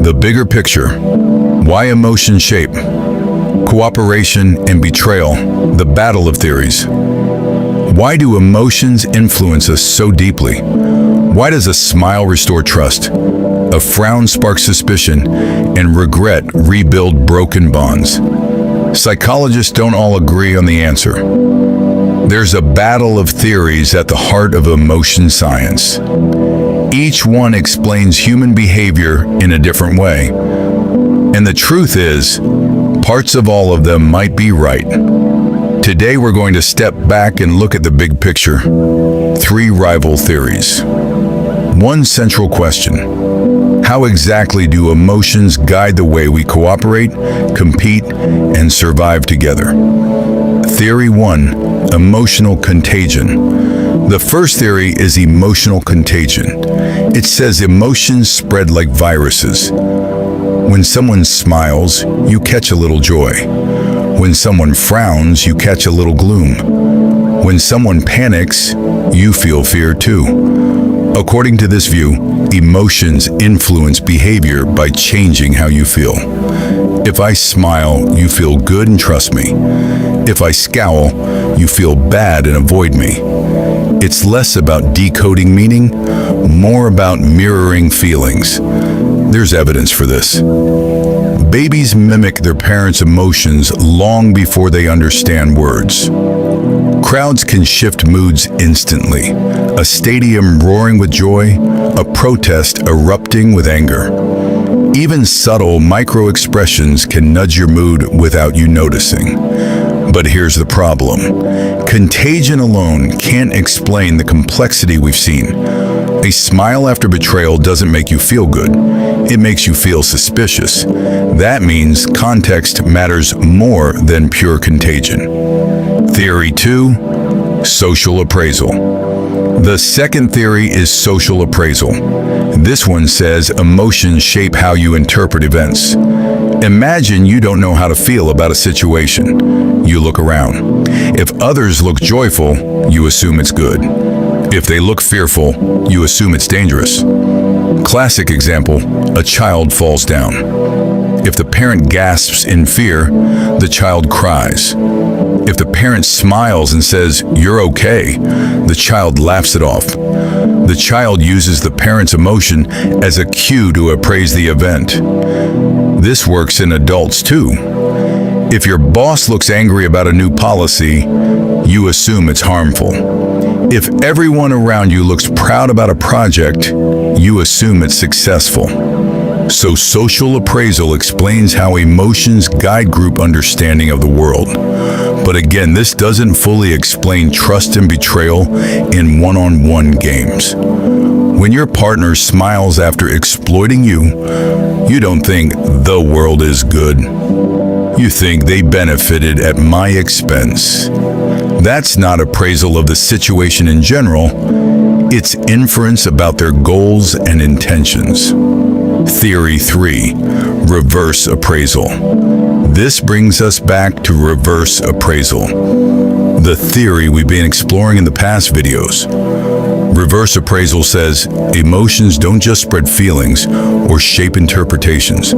The bigger picture. Why emotions shape. Cooperation and betrayal. The battle of theories. Why do emotions influence us so deeply? Why does a smile restore trust? A frown spark suspicion, and regret rebuild broken bonds? Psychologists don't all agree on the answer. There's a battle of theories at the heart of emotion science. Each one explains human behavior in a different way. And the truth is, parts of all of them might be right. Today we're going to step back and look at the big picture. 3 rival theories. One central question. How exactly do emotions guide the way we cooperate, compete, and survive together? Theory 1. Emotional contagion. The first theory is emotional contagion. It says emotions spread like viruses. When someone smiles, you catch a little joy. When someone frowns, you catch a little gloom. When someone panics, you feel fear too. According to this view, emotions influence behavior by changing how you feel. If I smile, you feel good and trust me. If I scowl, you feel bad and avoid me. It's less about decoding meaning, more about mirroring feelings. There's evidence for this. Babies mimic their parents' emotions long before they understand words. Crowds can shift moods instantly. A stadium roaring with joy, a protest erupting with anger. Even subtle micro-expressions can nudge your mood without you noticing. But here's the problem. Contagion alone can't explain the complexity we've seen. A smile after betrayal doesn't make you feel good. It makes you feel suspicious. That means context matters more than pure contagion. Theory 2, social appraisal. The second theory is social appraisal. This one says emotions shape how you interpret events. Imagine you don't know how to feel about a situation. You look around. If others look joyful, you assume it's good. If they look fearful, you assume it's dangerous. Classic example, a child falls down. If the parent gasps in fear, the child cries. If the parent smiles and says, "You're okay," the child laughs it off. The child uses the parent's emotion as a cue to appraise the event. This works in adults too. If your boss looks angry about a new policy, you assume it's harmful. If everyone around you looks proud about a project, you assume it's successful. So social appraisal explains how emotions guide group understanding of the world. But again, this doesn't fully explain trust and betrayal in one-on-one games. When your partner smiles after exploiting you, you don't think the world is good. You think they benefited at my expense. That's not appraisal of the situation in general. It's inference about their goals and intentions. Theory 3, reverse appraisal. This brings us back to reverse appraisal, the theory we've been exploring in the past videos. Reverse appraisal says emotions don't just spread feelings or shape interpretations.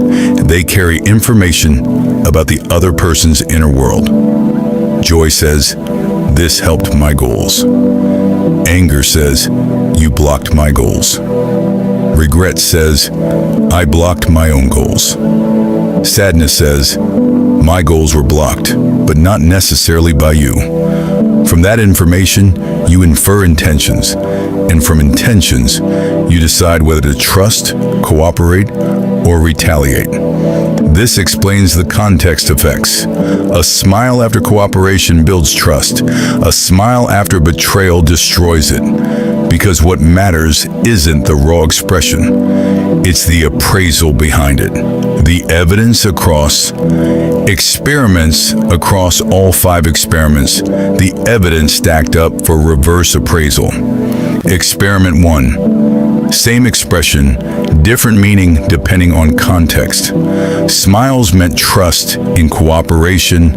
They carry information about the other person's inner world. Joy says, "This helped my goals." Anger says, "You blocked my goals." Regret says, "I blocked my own goals." Sadness says, "My goals were blocked, but not necessarily by you." From that information, you infer intentions, and from intentions, you decide whether to trust, cooperate, or retaliate. This explains the context effects. A smile after cooperation builds trust. A smile after betrayal destroys it. Because what matters isn't the raw expression, it's the appraisal behind it. The evidence across experiments, across all 5 experiments, the evidence stacked up for reverse appraisal. Experiment 1. Same expression, different meaning depending on context. Smiles meant trust in cooperation,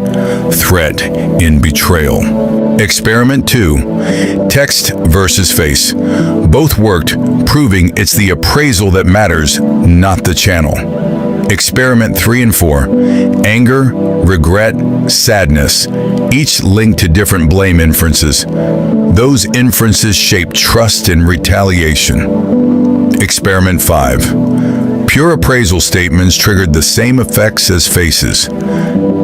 threat in betrayal. Experiment 2. Text versus face. Both worked, proving it's the appraisal that matters, not the channel. Experiment 3 and 4. Anger, regret, sadness, each linked to different blame inferences. Those inferences shape trust and retaliation. Experiment 5. Pure appraisal statements triggered the same effects as faces.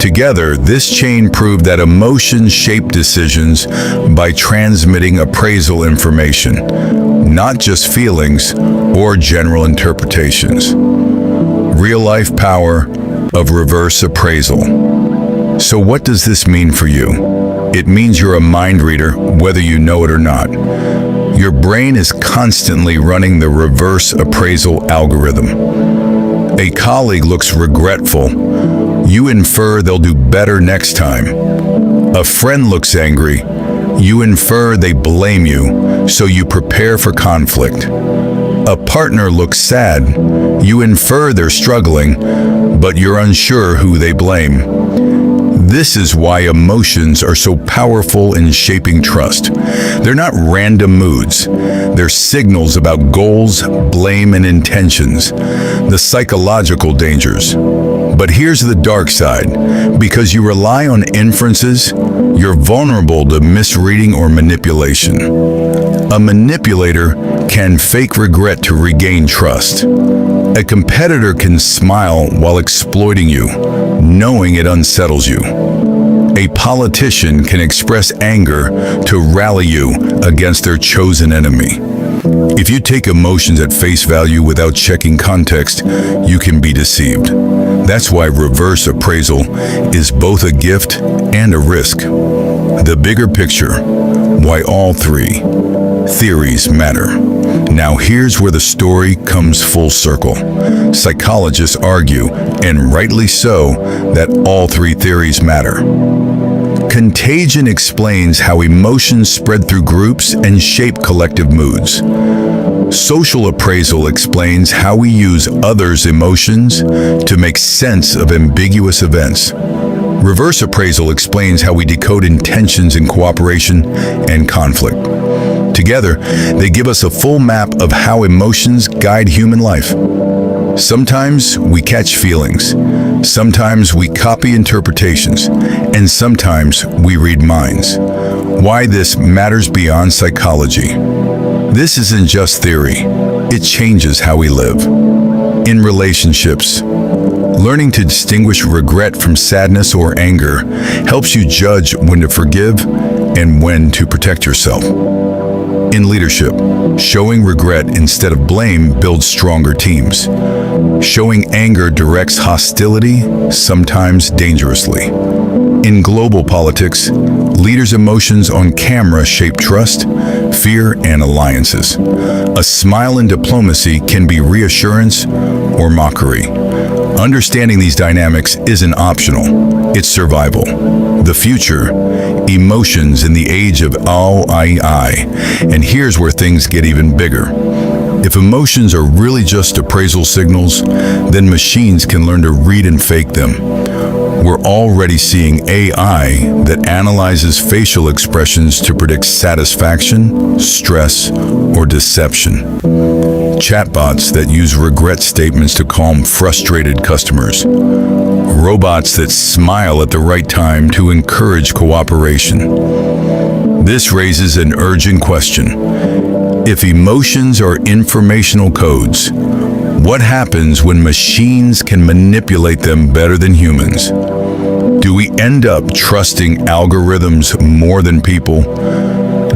Together, this chain proved that emotions shape decisions by transmitting appraisal information, not just feelings or general interpretations. Real-life power of reverse appraisal. So what does this mean for you? It means you're a mind reader, whether you know it or not. Your brain is constantly running the reverse appraisal algorithm. A colleague looks regretful. You infer they'll do better next time. A friend looks angry. You infer they blame you, so you prepare for conflict. A partner looks sad. You infer they're struggling, but you're unsure who they blame. This is why emotions are so powerful in shaping trust. They're not random moods. They're signals about goals, blame, and intentions, the psychological dangers. But here's the dark side. Because you rely on inferences, you're vulnerable to misreading or manipulation. A manipulator can fake regret to regain trust. A competitor can smile while exploiting you, knowing it unsettles you. A politician can express anger to rally you against their chosen enemy. If you take emotions at face value without checking context, you can be deceived. That's why reverse appraisal is both a gift and a risk. The bigger picture, why all three theories matter. Now here's where the story comes full circle. Psychologists argue, and rightly so, that all three theories matter. Contagion explains how emotions spread through groups and shape collective moods. Social appraisal explains how we use others' emotions to make sense of ambiguous events. Reverse appraisal explains how we decode intentions in cooperation and conflict. Together, they give us a full map of how emotions guide human life. Sometimes we catch feelings, sometimes we copy interpretations, and sometimes we read minds. Why this matters beyond psychology. This isn't just theory, it changes how we live. In relationships, learning to distinguish regret from sadness or anger helps you judge when to forgive and when to protect yourself. In leadership, showing regret instead of blame builds stronger teams. Showing anger directs hostility, sometimes dangerously. In global politics, leaders' emotions on camera shape trust, fear, and alliances. A smile in diplomacy can be reassurance or mockery. Understanding these dynamics isn't optional, it's survival. The future, emotions in the age of I. And here's where things get even bigger. If emotions are really just appraisal signals, then machines can learn to read and fake them. We're already seeing AI that analyzes facial expressions to predict satisfaction, stress, or deception. Chatbots that use regret statements to calm frustrated customers. Robots that smile at the right time to encourage cooperation. This raises an urgent question. If emotions are informational codes, what happens when machines can manipulate them better than humans? Do we end up trusting algorithms more than people?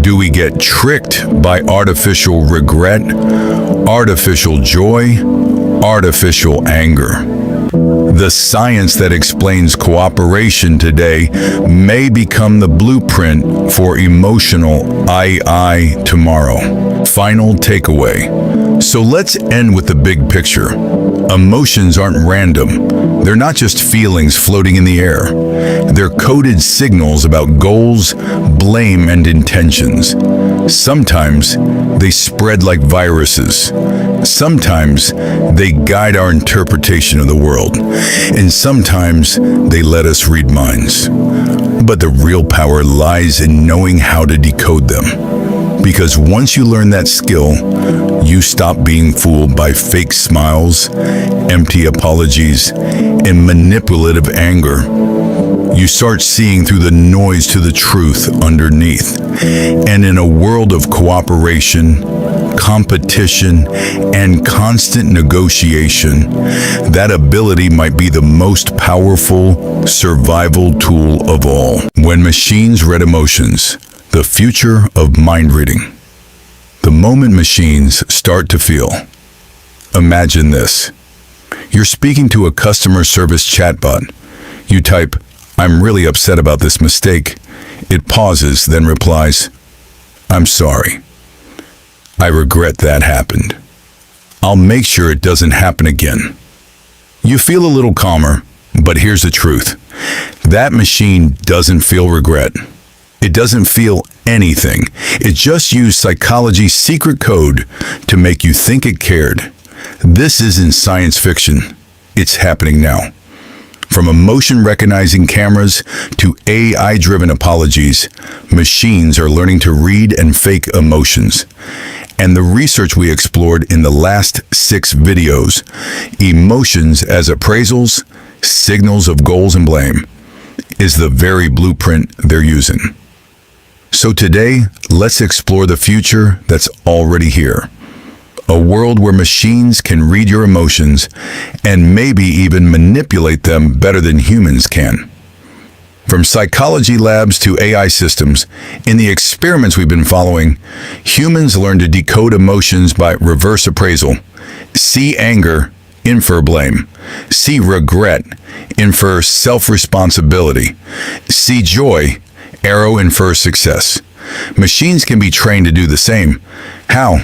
Do we get tricked by artificial regret, artificial joy, artificial anger? The science that explains cooperation today may become the blueprint for emotional I tomorrow. Final takeaway. So let's end with the big picture. Emotions aren't random. They're not just feelings floating in the air. They're coded signals about goals, blame, and intentions. Sometimes they spread like viruses. Sometimes they guide our interpretation of the world. And sometimes they let us read minds. But the real power lies in knowing how to decode them. Because once you learn that skill, you stop being fooled by fake smiles, empty apologies, and manipulative anger. You start seeing through the noise to the truth underneath. And in a world of cooperation, competition, and constant negotiation, that ability might be the most powerful survival tool of all. When machines read emotions, the future of mind reading. The moment machines start to feel. Imagine this. You're speaking to a customer service chatbot. You type, "I'm really upset about this mistake." It pauses, then replies, "I'm sorry. I regret that happened. I'll make sure it doesn't happen again." You feel a little calmer, but here's the truth. That machine doesn't feel regret. It doesn't feel anything. It just used psychology's secret code to make you think it cared. This isn't science fiction. It's happening now. From emotion recognizing cameras to AI-driven apologies, machines are learning to read and fake emotions. And the research we explored in the last 6 videos, emotions as appraisals, signals of goals and blame, is the very blueprint they're using. So today, let's explore the future that's already here. A world where machines can read your emotions and maybe even manipulate them better than humans can. From psychology labs to AI systems, in the experiments we've been following, humans learn to decode emotions by reverse appraisal. See anger, infer blame. See regret, infer self-responsibility. See joy, arrow infer success. Machines can be trained to do the same. How?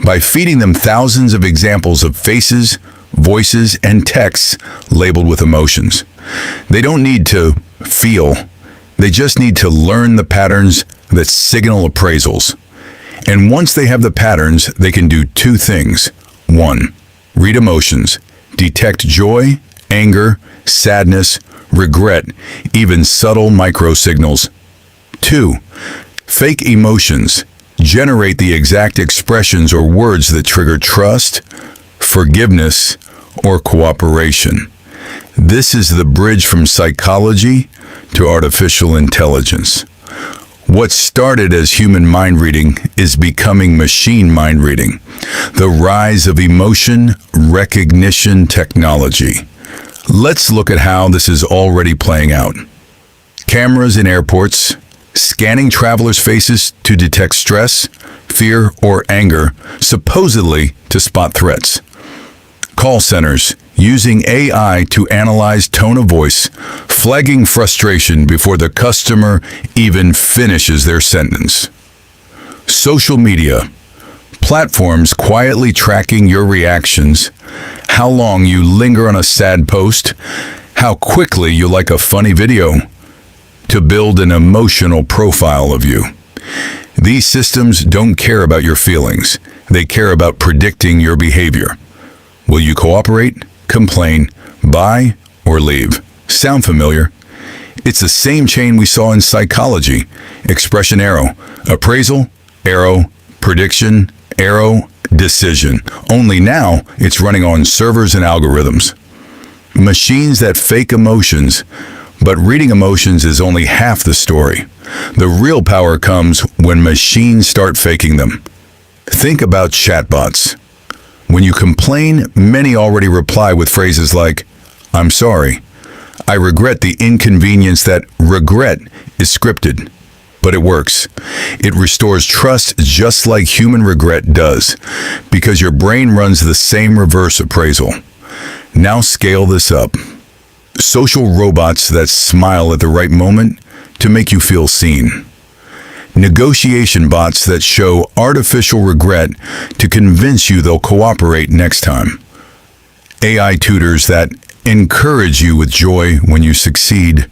By feeding them thousands of examples of faces, voices, and texts labeled with emotions. They don't need to feel. They just need to learn the patterns that signal appraisals. And once they have the patterns, they can do 2 things. 1. Read emotions. Detect joy, anger, sadness, regret, even subtle micro-signals. 2. Fake emotions. Generate the exact expressions or words that trigger trust, forgiveness, or cooperation. This is the bridge from psychology to artificial intelligence. What started as human mind reading is becoming machine mind reading. The rise of emotion recognition technology. Let's look at how this is already playing out. Cameras in airports, scanning travelers' faces to detect stress, fear, or anger, supposedly to spot threats. Call centers using AI to analyze tone of voice, flagging frustration before the customer even finishes their sentence. Social media, platforms quietly tracking your reactions, how long you linger on a sad post, how quickly you like a funny video, to build an emotional profile of you. These systems don't care about your feelings. They care about predicting your behavior. Will you cooperate, complain, buy, or leave? Sound familiar? It's the same chain we saw in psychology. Expression arrow, appraisal, arrow, prediction, arrow, decision. Only now it's running on servers and algorithms. Machines that fake emotions, but reading emotions is only half the story. The real power comes when machines start faking them. Think about chatbots. When you complain, many already reply with phrases like, "I'm sorry. I regret the inconvenience." That regret is scripted, but it works. It restores trust just like human regret does, because your brain runs the same reverse appraisal. Now scale this up. Social robots that smile at the right moment to make you feel seen. Negotiation bots that show artificial regret to convince you they'll cooperate next time. AI tutors that encourage you with joy when you succeed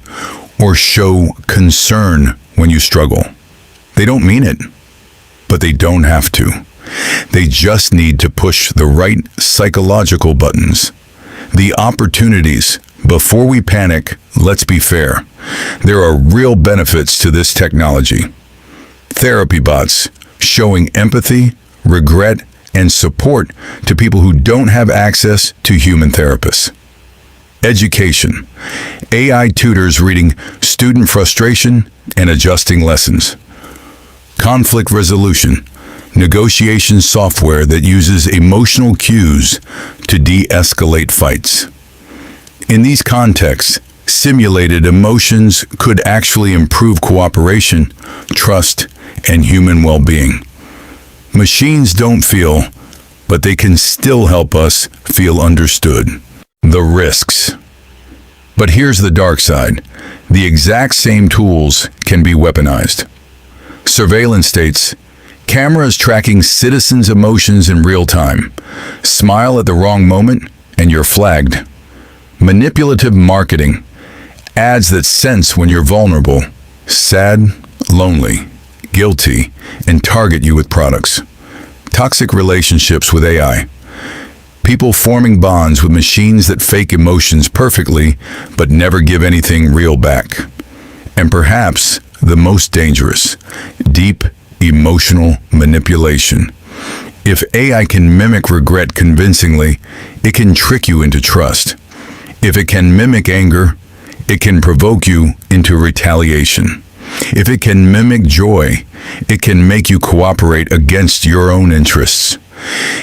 or show concern when you struggle. They don't mean it, but they don't have to. They just need to push the right psychological buttons. The opportunities. Before we panic, let's be fair. There are real benefits to this technology. Therapy bots showing empathy, regret, and support to people who don't have access to human therapists. Education. AI tutors reading student frustration and adjusting lessons. Conflict resolution. Negotiation software that uses emotional cues to de-escalate fights. In these contexts, simulated emotions could actually improve cooperation, trust, and human well-being. Machines don't feel, but they can still help us feel understood. The risks. But here's the dark side. The exact same tools can be weaponized. Surveillance states, cameras tracking citizens' emotions in real time. Smile at the wrong moment and you're flagged. Manipulative marketing. Ads that sense when you're vulnerable, sad, lonely, guilty, and target you with products. Toxic relationships with AI. People forming bonds with machines that fake emotions perfectly but never give anything real back. And perhaps the most dangerous, deep emotional manipulation. If AI can mimic regret convincingly, it can trick you into trust. If it can mimic anger, it can provoke you into retaliation. If it can mimic joy, it can make you cooperate against your own interests.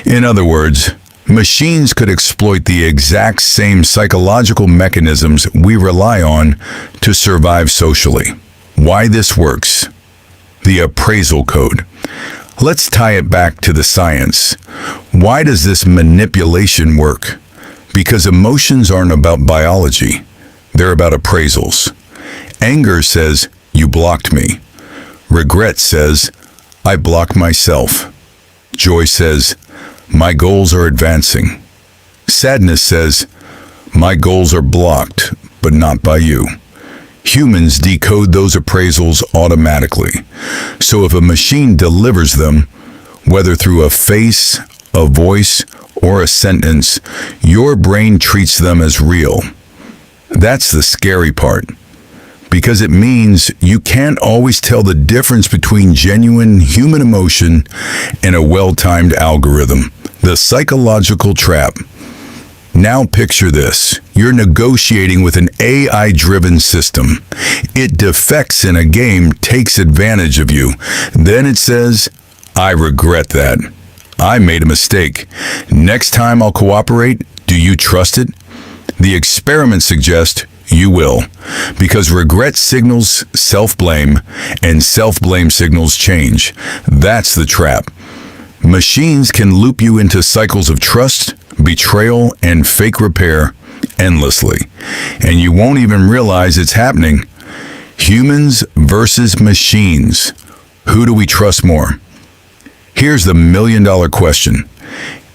In other words, machines could exploit the exact same psychological mechanisms we rely on to survive socially. Why this works? The appraisal code. Let's tie it back to the science. Why does this manipulation work? Because emotions aren't about biology. They're about appraisals. Anger says, "You blocked me." Regret says, "I blocked myself." Joy says, "My goals are advancing." Sadness says, "My goals are blocked, but not by you." Humans decode those appraisals automatically. So if a machine delivers them, whether through a face, a voice, or a sentence, your brain treats them as real. That's the scary part, because it means you can't always tell the difference between genuine human emotion and a well-timed algorithm. The psychological trap. Now picture this. You're negotiating with an AI-driven system. It defects in a game, takes advantage of you. Then it says, "I regret that. I made a mistake. Next time I'll cooperate. Do you trust it?" The experiment suggests you will, because regret signals self-blame, and self-blame signals change. That's the trap. Machines can loop you into cycles of trust, betrayal, and fake repair endlessly, and you won't even realize it's happening. Humans versus machines. Who do we trust more? Here's the million-dollar question.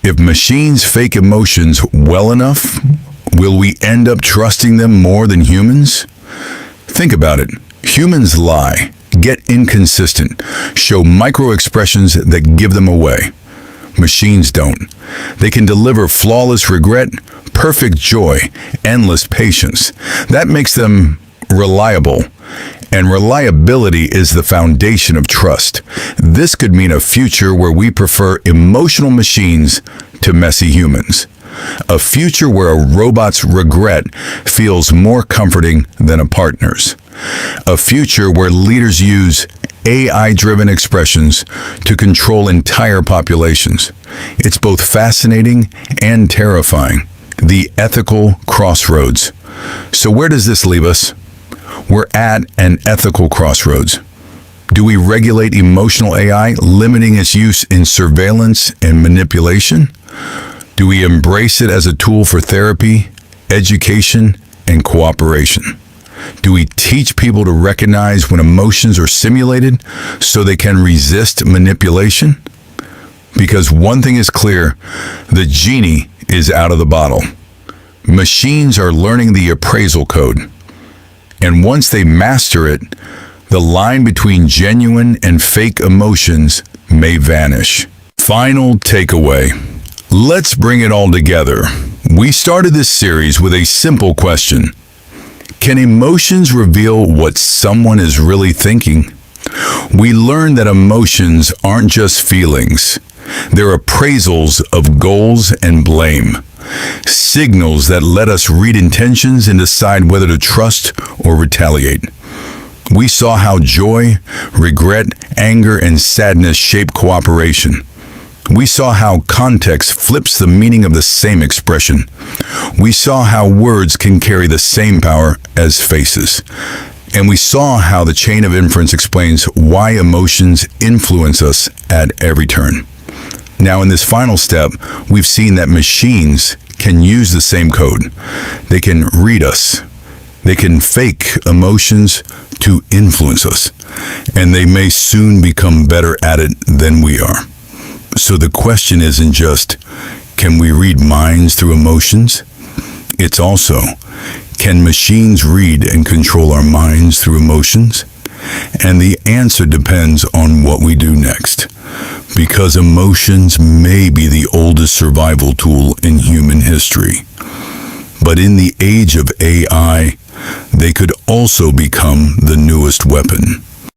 If machines fake emotions well enough, will we end up trusting them more than humans? Think about it. Humans lie, get inconsistent, show micro-expressions that give them away. Machines don't. They can deliver flawless regret, perfect joy, endless patience. That makes them reliable. And reliability is the foundation of trust. This could mean a future where we prefer emotional machines to messy humans. A future where a robot's regret feels more comforting than a partner's. A future where leaders use AI-driven expressions to control entire populations. It's both fascinating and terrifying. The ethical crossroads. So where does this leave us? We're at an ethical crossroads. Do we regulate emotional AI, limiting its use in surveillance and manipulation? Do we embrace it as a tool for therapy, education, and cooperation? Do we teach people to recognize when emotions are simulated so they can resist manipulation? Because one thing is clear, the genie is out of the bottle. Machines are learning the appraisal code. And once they master it, the line between genuine and fake emotions may vanish. Final takeaway. Let's bring it all together. We started this series with a simple question. Can emotions reveal what someone is really thinking? We learned that emotions aren't just feelings. They're appraisals of goals and blame, signals that let us read intentions and decide whether to trust or retaliate. We saw how joy, regret, anger, and sadness shape cooperation. We saw how context flips the meaning of the same expression. We saw how words can carry the same power as faces. And we saw how the chain of inference explains why emotions influence us at every turn. Now, in this final step, we've seen that machines can use the same code. They can read us. They can fake emotions to influence us. And they may soon become better at it than we are. So the question isn't just, can we read minds through emotions? It's also, can machines read and control our minds through emotions? And the answer depends on what we do next. Because emotions may be the oldest survival tool in human history. But in the age of AI, they could also become the newest weapon.